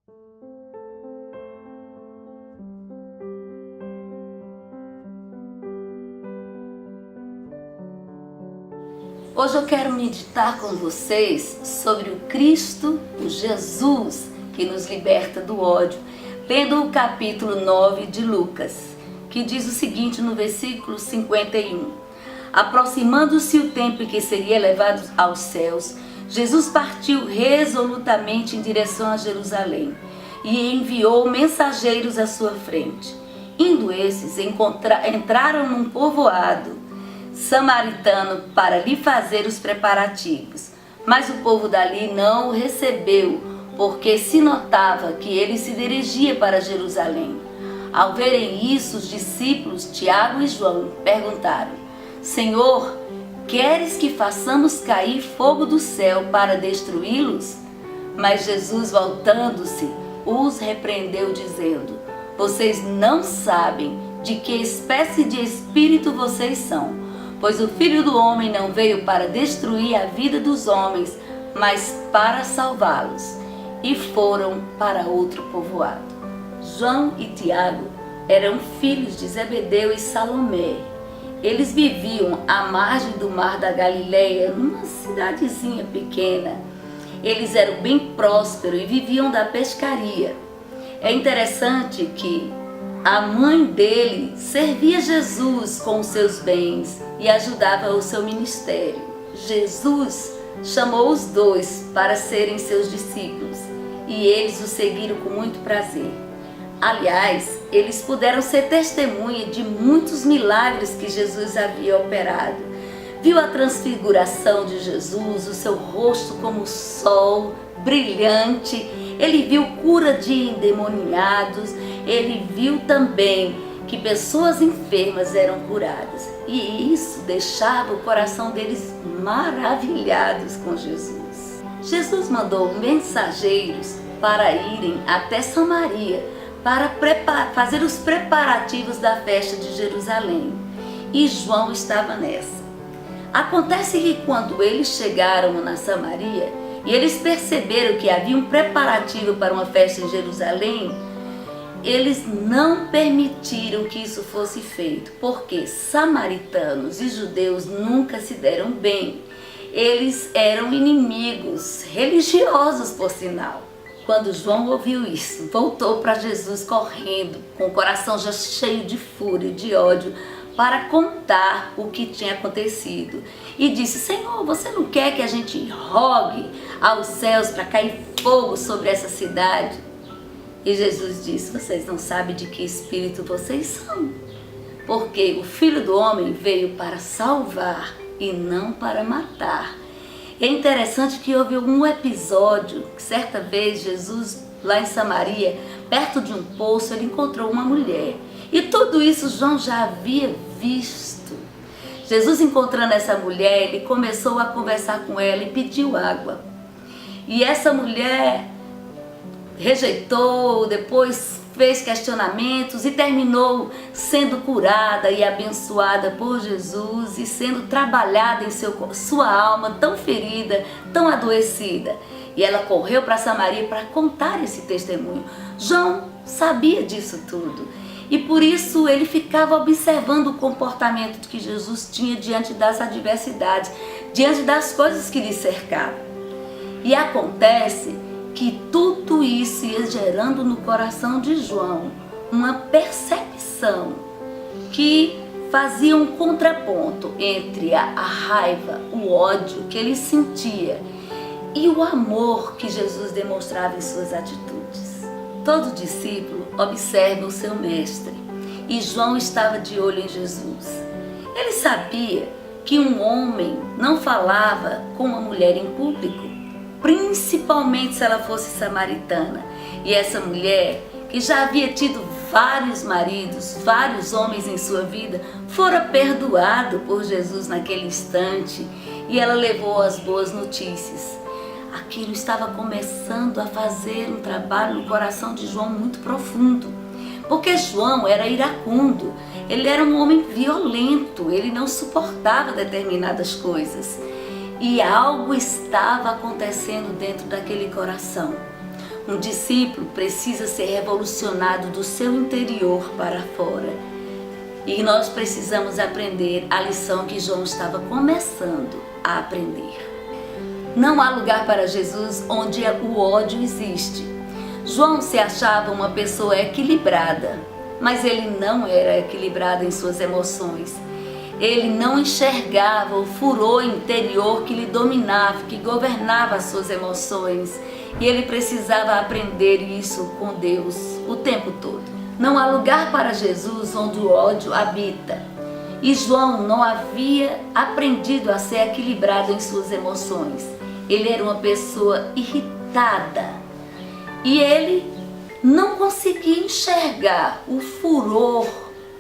Hoje eu quero meditar com vocês sobre o Cristo, o Jesus, que nos liberta do ódio, lendo o capítulo 9 de Lucas, que diz o seguinte no versículo 51. Aproximando-se o tempo em que seria levado aos céus, Jesus partiu resolutamente em direção a Jerusalém e enviou mensageiros à sua frente. Indo esses, entraram num povoado samaritano para lhe fazer os preparativos. Mas o povo dali não o recebeu, porque se notava que ele se dirigia para Jerusalém. Ao verem isso, os discípulos Tiago e João perguntaram: Senhor, queres que façamos cair fogo do céu para destruí-los? Mas Jesus, voltando-se, os repreendeu, dizendo: Vocês não sabem de que espécie de espírito vocês são. Pois o Filho do Homem não veio para destruir a vida dos homens, mas para salvá-los. E foram para outro povoado. João e Tiago eram filhos de Zebedeu e Salomé. Eles viviam à margem do mar da Galileia, numa cidadezinha pequena. Eles eram bem prósperos e viviam da pescaria. É interessante que a mãe dele servia Jesus com os seus bens e ajudava o seu ministério. Jesus chamou os dois para serem seus discípulos e eles o seguiram com muito prazer. Aliás, eles puderam ser testemunha de muitos milagres que Jesus havia operado. Viu a transfiguração de Jesus, o seu rosto como o sol, brilhante. Ele viu cura de endemoniados. Ele viu também que pessoas enfermas eram curadas. E isso deixava o coração deles maravilhados com Jesus. Jesus mandou mensageiros para irem até Samaria para fazer os preparativos da festa de Jerusalém. E João estava nessa. Acontece que quando eles chegaram na Samaria e eles perceberam que havia um preparativo para uma festa em Jerusalém, eles não permitiram que isso fosse feito, porque samaritanos e judeus nunca se deram bem. Eles eram inimigos religiosos, por sinal. Quando João ouviu isso, voltou para Jesus correndo, com o coração já cheio de fúria e de ódio, para contar o que tinha acontecido. E disse: Senhor, você não quer que a gente rogue aos céus para cair fogo sobre essa cidade? E Jesus disse: vocês não sabem de que espírito vocês são, porque o Filho do Homem veio para salvar e não para matar. É interessante que houve um episódio que certa vez Jesus, lá em Samaria, perto de um poço, ele encontrou uma mulher. E tudo isso João já havia visto. Jesus, encontrando essa mulher, ele começou a conversar com ela e pediu água. E essa mulher rejeitou, depois fez questionamentos e terminou sendo curada e abençoada por Jesus e sendo trabalhada em sua alma tão ferida, tão adoecida. E ela correu para Samaria para contar esse testemunho. João sabia disso tudo e por isso ele ficava observando o comportamento que Jesus tinha diante das adversidades, diante das coisas que lhe cercavam. E acontece que tudo isso ia gerando no coração de João uma percepção que fazia um contraponto entre a raiva, o ódio que ele sentia e o amor que Jesus demonstrava em suas atitudes. Todo discípulo observa o seu mestre e João estava de olho em Jesus. Ele sabia que um homem não falava com uma mulher em público, principalmente se ela fosse samaritana. E essa mulher, que já havia tido vários maridos, vários homens em sua vida, fora perdoado por Jesus naquele instante e ela levou as boas notícias. Aquilo estava começando a fazer um trabalho no coração de João muito profundo, porque João era iracundo, ele era um homem violento, ele não suportava determinadas coisas. E algo estava acontecendo dentro daquele coração. Um discípulo precisa ser revolucionado do seu interior para fora. E nós precisamos aprender a lição que João estava começando a aprender. Não há lugar para Jesus onde o ódio existe. João se achava uma pessoa equilibrada, mas ele não era equilibrado em suas emoções. Ele não enxergava o furor interior que lhe dominava, que governava as suas emoções. E ele precisava aprender isso com Deus o tempo todo. Não há lugar para Jesus onde o ódio habita. E João não havia aprendido a ser equilibrado em suas emoções. Ele era uma pessoa irritada. E ele não conseguia enxergar o furor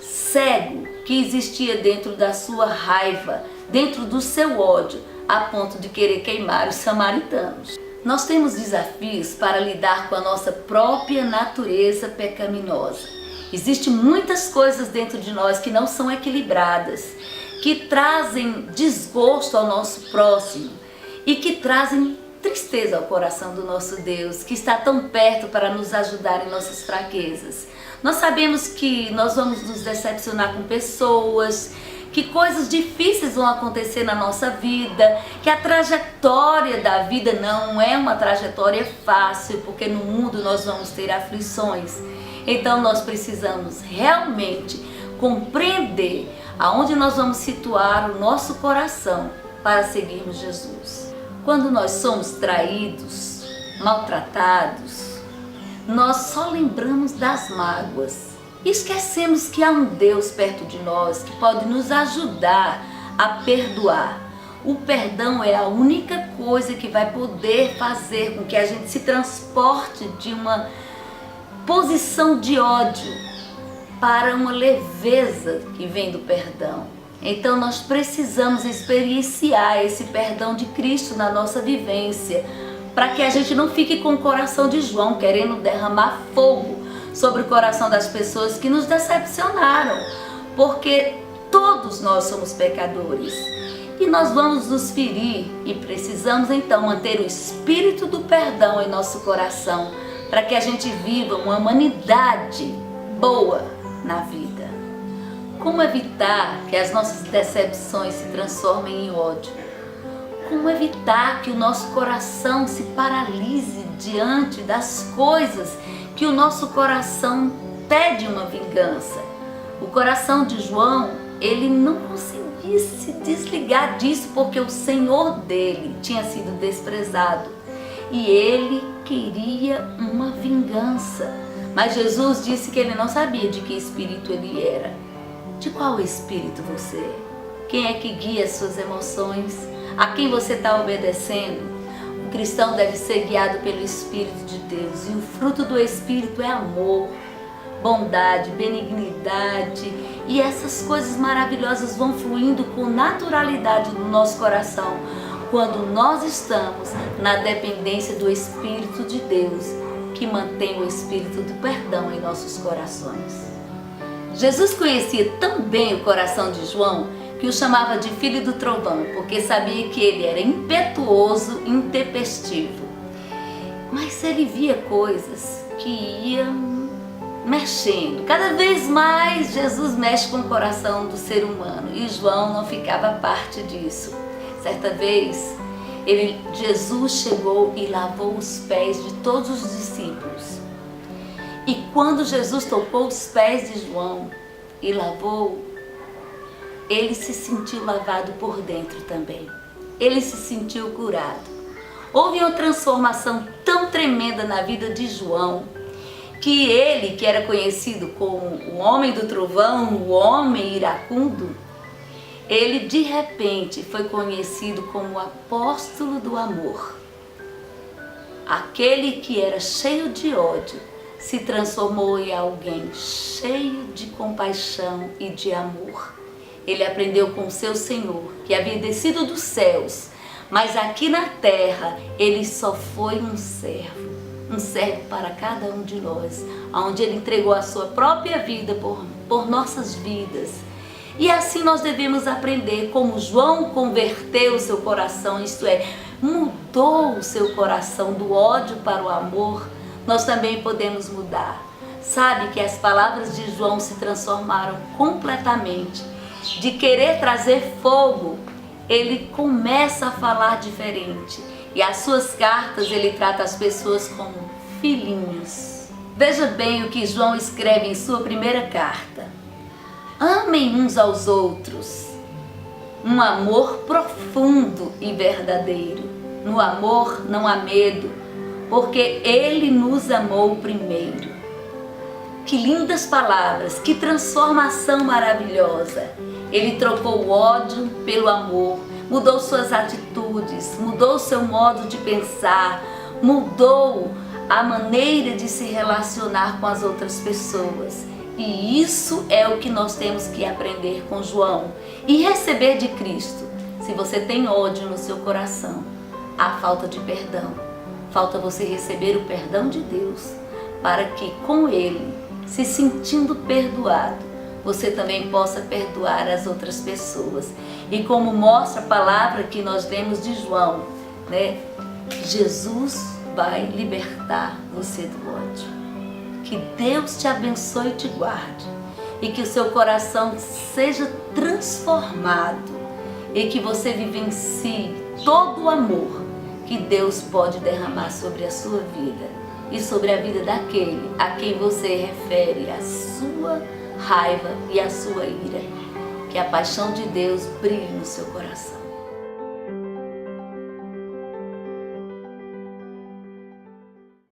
cego que existia dentro da sua raiva, dentro do seu ódio, a ponto de querer queimar os samaritanos. Nós temos desafios para lidar com a nossa própria natureza pecaminosa. Existem muitas coisas dentro de nós que não são equilibradas, que trazem desgosto ao nosso próximo e que trazem tristeza ao coração do nosso Deus, que está tão perto para nos ajudar em nossas fraquezas. Nós sabemos que nós vamos nos decepcionar com pessoas, que coisas difíceis vão acontecer na nossa vida, que a trajetória da vida não é uma trajetória fácil, porque no mundo nós vamos ter aflições. Então nós precisamos realmente compreender aonde nós vamos situar o nosso coração para seguirmos Jesus. Quando nós somos traídos, maltratados, nós só lembramos das mágoas. Esquecemos que há um Deus perto de nós que pode nos ajudar a perdoar. O perdão é a única coisa que vai poder fazer com que a gente se transporte de uma posição de ódio para uma leveza que vem do perdão. Então nós precisamos experienciar esse perdão de Cristo na nossa vivência, para que a gente não fique com o coração de João querendo derramar fogo sobre o coração das pessoas que nos decepcionaram, porque todos nós somos pecadores e nós vamos nos ferir e precisamos então manter o espírito do perdão em nosso coração para que a gente viva uma humanidade boa na vida. Como evitar que as nossas decepções se transformem em ódio? Como evitar que o nosso coração se paralise diante das coisas que o nosso coração pede uma vingança? O coração de João, ele não conseguia se desligar disso porque o Senhor dele tinha sido desprezado e ele queria uma vingança. Mas Jesus disse que ele não sabia de que espírito ele era. De qual espírito você é? Quem é que guia as suas emoções? A quem você está obedecendo? O cristão deve ser guiado pelo Espírito de Deus. E o fruto do Espírito é amor, bondade, benignidade. E essas coisas maravilhosas vão fluindo com naturalidade no nosso coração quando nós estamos na dependência do Espírito de Deus, que mantém o espírito do perdão em nossos corações. Jesus conhecia tão bem o coração de João que o chamava de filho do trovão, porque sabia que ele era impetuoso, intempestivo. Mas ele via coisas que iam mexendo. Cada vez mais Jesus mexe com o coração do ser humano e João não ficava parte disso. Certa vez, Jesus chegou e lavou os pés de todos os discípulos. E quando Jesus tocou os pés de João e lavou, ele se sentiu lavado por dentro também. Ele se sentiu curado. Houve uma transformação tão tremenda na vida de João, que ele, que era conhecido como o homem do trovão, o homem iracundo, ele de repente foi conhecido como o apóstolo do amor. Aquele que era cheio de ódio se transformou em alguém cheio de compaixão e de amor. Ele aprendeu com o seu Senhor, que havia descido dos céus, mas aqui na terra ele só foi um servo para cada um de nós, onde ele entregou a sua própria vida por nossas vidas. E assim nós devemos aprender como João converteu o seu coração, isto é, mudou o seu coração do ódio para o amor, nós também podemos mudar. Sabe que as palavras de João se transformaram completamente. De querer trazer fogo, ele começa a falar diferente. E as suas cartas ele trata as pessoas como filhinhos. Veja bem o que João escreve em sua primeira carta. Amem uns aos outros. Um amor profundo e verdadeiro. No amor não há medo, porque ele nos amou primeiro. Que lindas palavras, que transformação maravilhosa. Ele trocou o ódio pelo amor, mudou suas atitudes, mudou seu modo de pensar, mudou a maneira de se relacionar com as outras pessoas. E isso é o que nós temos que aprender com João e receber de Cristo. Se você tem ódio no seu coração, há falta de perdão. Falta você receber o perdão de Deus, para que com Ele, se sentindo perdoado, você também possa perdoar as outras pessoas. E como mostra a palavra que nós lemos de João, né? Jesus vai libertar você do ódio. Que Deus te abençoe e te guarde. E que o seu coração seja transformado. E que você vivencie todo o amor que Deus pode derramar sobre a sua vida. E sobre a vida daquele a quem você refere a sua raiva e a sua ira. Que a paixão de Deus brilhe no seu coração.